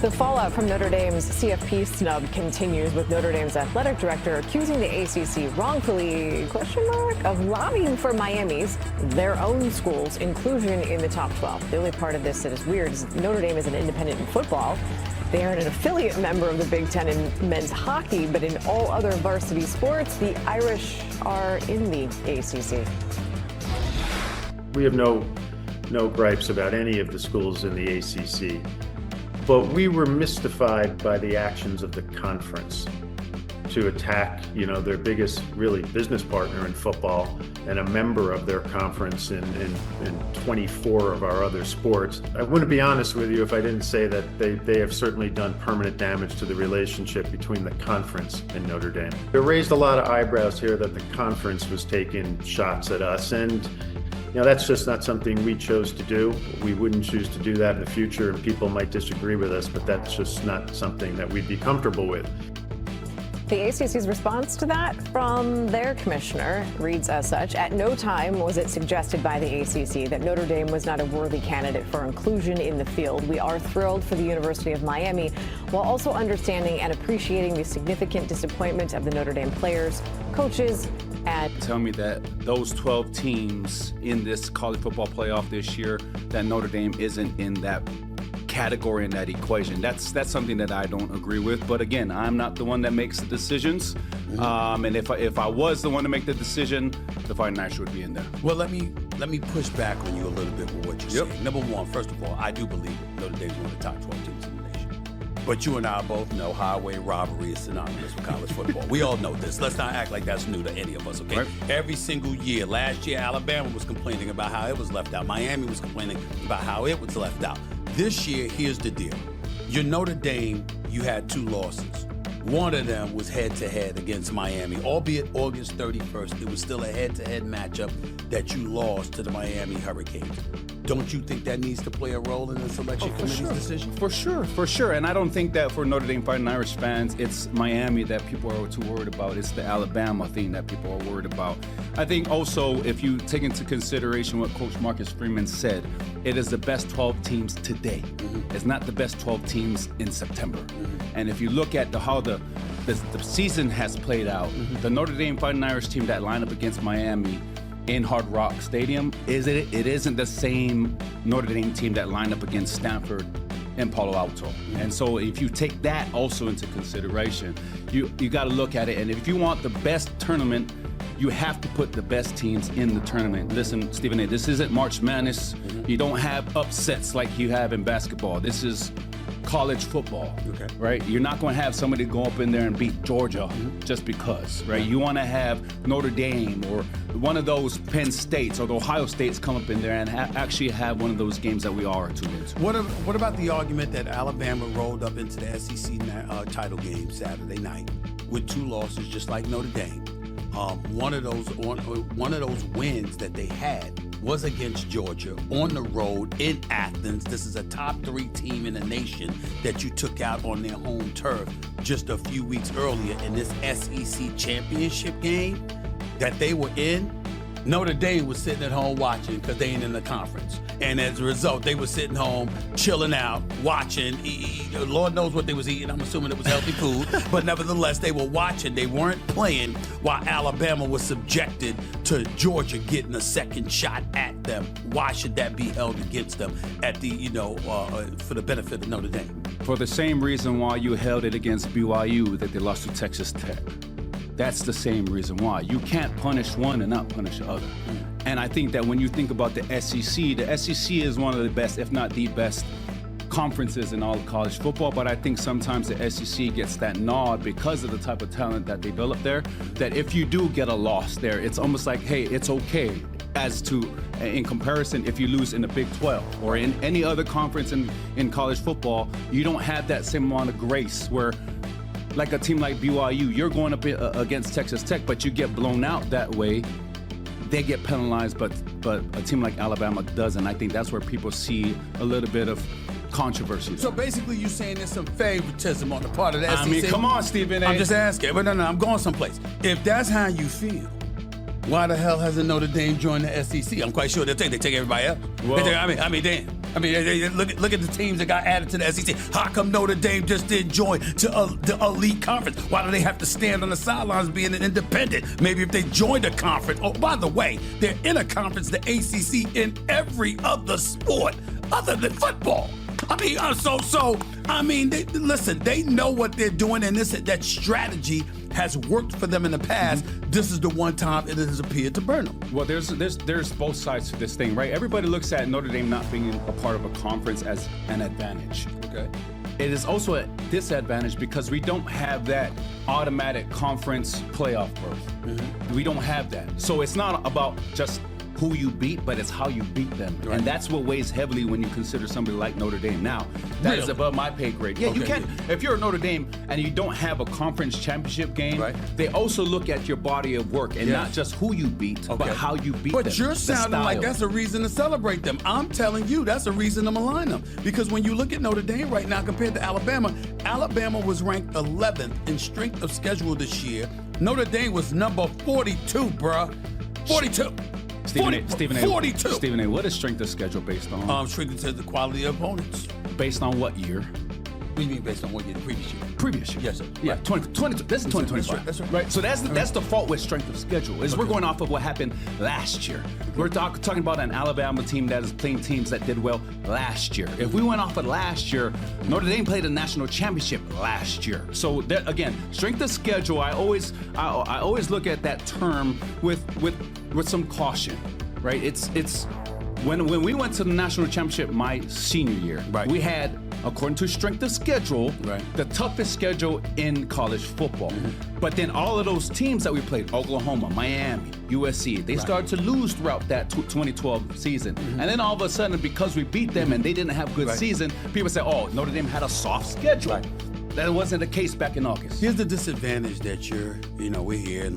The fallout from Notre Dame's CFP snub continues, with Notre Dame's athletic director accusing the ACC wrongfully, of lobbying for Miami's, their own school's, inclusion in the top 12. The only part of this that is weird is Notre Dame is an independent in football. They are an affiliate member of the Big Ten in men's hockey, but in all other varsity sports, the Irish are in the ACC. We have no gripes about any of the schools in the ACC. But we were mystified by the actions of the conference to attack, their biggest really business partner in football and a member of their conference in 24 of our other sports. I wouldn't be honest with you if I didn't say that they have certainly done permanent damage to the relationship between the conference and Notre Dame. It raised a lot of eyebrows here that the conference was taking shots at us, and that's just not something we chose to do. We wouldn't choose to do that in the future, and people might disagree with us, but that's just not something that we'd be comfortable with. The ACC's response to that from their commissioner reads as such: at no time was it suggested by the ACC that Notre Dame was not a worthy candidate for inclusion in the field. We are thrilled for the University of Miami, while also understanding and appreciating the significant disappointment of the Notre Dame players, coaches, and... Tell me that those 12 teams in this college football playoff this year, that Notre Dame isn't in that category, in that equation. That's something that I don't agree with. But again, I'm not the one that makes the decisions. And if I was the one to make the decision, the Fighting Irish would be in there. Well, let me push back on you a little bit with what you're saying. Number one, first of all, I do believe Notre Dame's one of the top 12 teams in the nation. But you and I both know highway robbery is synonymous with college football. We all know this. Let's not act like that's new to any of us, okay? Right. Every single year. Last year, Alabama was complaining about how it was left out. Miami was complaining about how it was left out. This year, here's the deal. Your Notre Dame, you had 2 losses. One of them was head-to-head against Miami, albeit August 31st. It was still a head-to-head matchup that you lost to the Miami Hurricanes. Don't you think that needs to play a role in the selection committee's decision? For sure. And I don't think that for Notre Dame Fighting Irish fans, it's Miami that people are too worried about. It's the Alabama thing that people are worried about. I think also, if you take into consideration what Coach Marcus Freeman said, it is the best 12 teams today. It's not the best 12 teams in September. And if you look at how the season has played out, the Notre Dame Fighting Irish team that line up against Miami in Hard Rock Stadium, it isn't the same Notre Dame team that lined up against Stanford and Palo Alto. And so if you take that also into consideration, you got to look at it. And if you want the best tournament, you have to put the best teams in the tournament. Listen, Stephen A., this isn't March Madness. You don't have upsets like you have in basketball. This is college football, right? You're not going to have somebody go up in there and beat Georgia just because, right? You want to have Notre Dame or one of those Penn States or the Ohio States come up in there and actually have one of those games that we are tuned into. What about the argument that Alabama rolled up into the SEC title game Saturday night with 2 losses, just like Notre Dame? One of those wins that they had was against Georgia on the road in Athens. This is a top 3 team in the nation that you took out on their home turf just a few weeks earlier in this SEC championship game that they were in. Notre Dame was sitting at home watching because they ain't in the conference. And as a result, they were sitting home, chilling out, watching. Lord knows what they was eating. I'm assuming it was healthy food. But nevertheless, they were watching. They weren't playing while Alabama was subjected to Georgia getting a second shot at them. Why should that be held against them at the, for the benefit of Notre Dame? For the same reason why you held it against BYU that they lost to Texas Tech. That's the same reason why. You can't punish one and not punish the other. And I think that when you think about the SEC is one of the best, if not the best, conferences in all of college football. But I think sometimes the SEC gets that nod because of the type of talent that they build up there, that if you do get a loss there, it's almost like, hey, it's okay. As to, in comparison, if you lose in the Big 12 or in any other conference in college football, you don't have that same amount of grace where, like a team like BYU, you're going up against Texas Tech, but you get blown out that way. They get penalized, but a team like Alabama doesn't. I think that's where people see a little bit of controversy. So basically, you're saying there's some favoritism on the part of the SEC? I mean, come on, Stephen A. I'm just asking. But no, I'm going someplace. If that's how you feel, why the hell hasn't Notre Dame joined the SEC? I'm quite sure they take everybody else. Well, damn. I mean, look at the teams that got added to the SEC. How come Notre Dame just didn't join to the elite conference? Why do they have to stand on the sidelines being an independent? Maybe if they joined a conference. Oh, by the way, they're in a conference, the ACC, in every other sport other than football. I mean, listen, they know what they're doing, and that strategy has worked for them in the past. This is the one time it has appeared to burn them. Well, there's both sides to this thing, right? Everybody looks at Notre Dame not being a part of a conference as an advantage. Okay. It is also a disadvantage because we don't have that automatic conference playoff berth. We don't have that. So it's not about just who you beat, but it's how you beat them. Right. And that's what weighs heavily when you consider somebody like Notre Dame. Now, that is above my pay grade. Yeah, you can't, if you're a Notre Dame and you don't have a conference championship game, they also look at your body of work and not just who you beat, but how you beat them. But you're sounding like that's a reason to celebrate them. I'm telling you, that's a reason to malign them. Because when you look at Notre Dame right now compared to Alabama, Alabama was ranked 11th in strength of schedule this year. Notre Dame was number 42, bruh. 42. Stephen A. 42. Stephen A. What is strength of schedule based on? Strength of the quality of opponents. Based on what year? What do you mean based on what year? The previous year. Previous year. Yes, sir. Yeah, 2022. This is 2025. That's right. Right. So that's the fault with strength of schedule. Is we're going off of what happened last year. We're talking about an Alabama team that is playing teams that did well last year. If we went off of last year, Notre Dame played a national championship last year. So that, again, strength of schedule. I always look at that term with some caution. Right, it's when we went to the national championship my senior year. Right. We had, according to strength of schedule, the toughest schedule in college football. But then all of those teams that we played, Oklahoma, Miami, USC, they started to lose throughout that 2012 season. And then all of a sudden, because we beat them and they didn't have a good season, people say, "Oh, Notre Dame had a soft schedule." That wasn't the case back in August. Here's the disadvantage that we're here in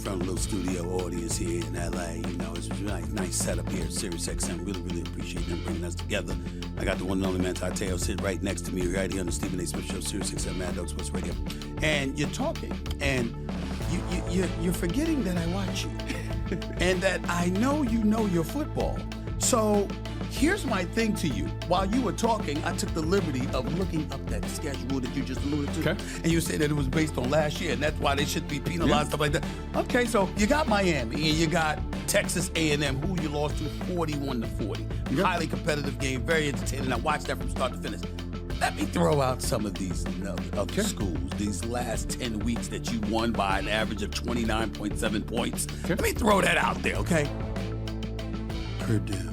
front of a little studio audience here in LA. It's a nice setup here at Sirius XM. Really appreciate them bringing us together. I got the one and only man Tateo sitting right next to me, right here on the Stephen A. Smith Show, Sirius XM, Mad Dog Sports Radio. And you're talking, and you're forgetting that I watch you, and that I know you know your football. So here's my thing to you. While you were talking, I took the liberty of looking up that schedule that you just alluded to. Okay. And you said that it was based on last year, and that's why they should be penalized, stuff like that. Okay, so you got Miami, and you got Texas A&M, who you lost to 41-40. Highly competitive game, very entertaining. I watched that from start to finish. Let me throw out some of these other schools, these last 10 weeks that you won by an average of 29.7 points. Let me throw that out there, okay? Purdue.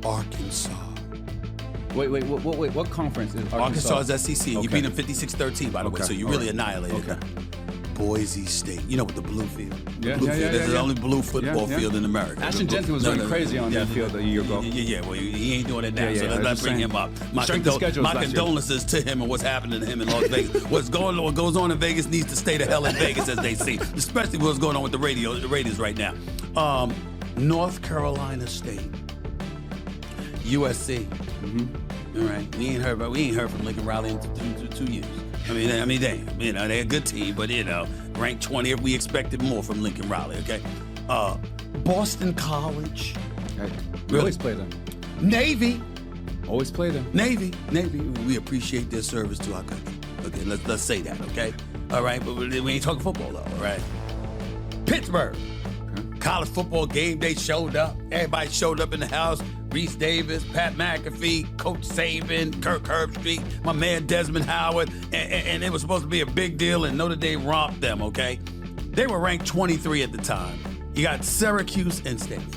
Arkansas. Wait, what conference is Arkansas? Is SEC. You beat them 56-13, by the way, so you really annihilated them. Boise State. You know, with the blue field. This is the only blue football field in America. Ashton Jenkins was going crazy on that field a year ago. Well, he ain't doing it now, so let's bring him up. My condolences to him and what's happening to him in Las Vegas. What goes on in Vegas needs to stay the hell in Vegas, as they say, especially what's going on with the Raiders right now. North Carolina State. USC. All right. We ain't heard from Lincoln Riley in 2 years. I mean, damn. They're a good team, but ranked 20th. We expected more from Lincoln Riley. Okay. Boston College. We always play them. Navy. Always play them. Navy. We appreciate their service to our country. Okay. Let's say that. Okay. All right. But we ain't talking football though. All right. Pittsburgh. College football game day showed up. Everybody showed up in the house. Reese Davis, Pat McAfee, Coach Saban, Kirk Herbstreit, my man Desmond Howard, and it was supposed to be a big deal, and Notre Dame romped them, okay? They were ranked 23 at the time. You got Syracuse and Stanford.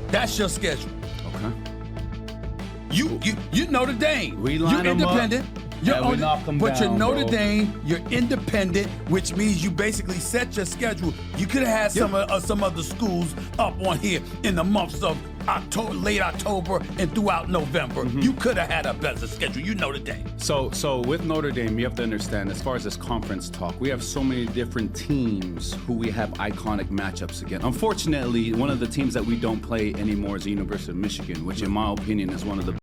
That's your schedule. Okay. You Notre Dame. We line you're independent. We knock them but down, you're Notre bro. Dame, you're independent, which means you basically set your schedule. You could have had some other schools up on here in the months of late October and throughout November. You could have had a better schedule. You Notre Dame. So with Notre Dame, you have to understand, as far as this conference talk, we have so many different teams who we have iconic matchups against. Unfortunately, one of the teams that we don't play anymore is the University of Michigan, which in my opinion is one of the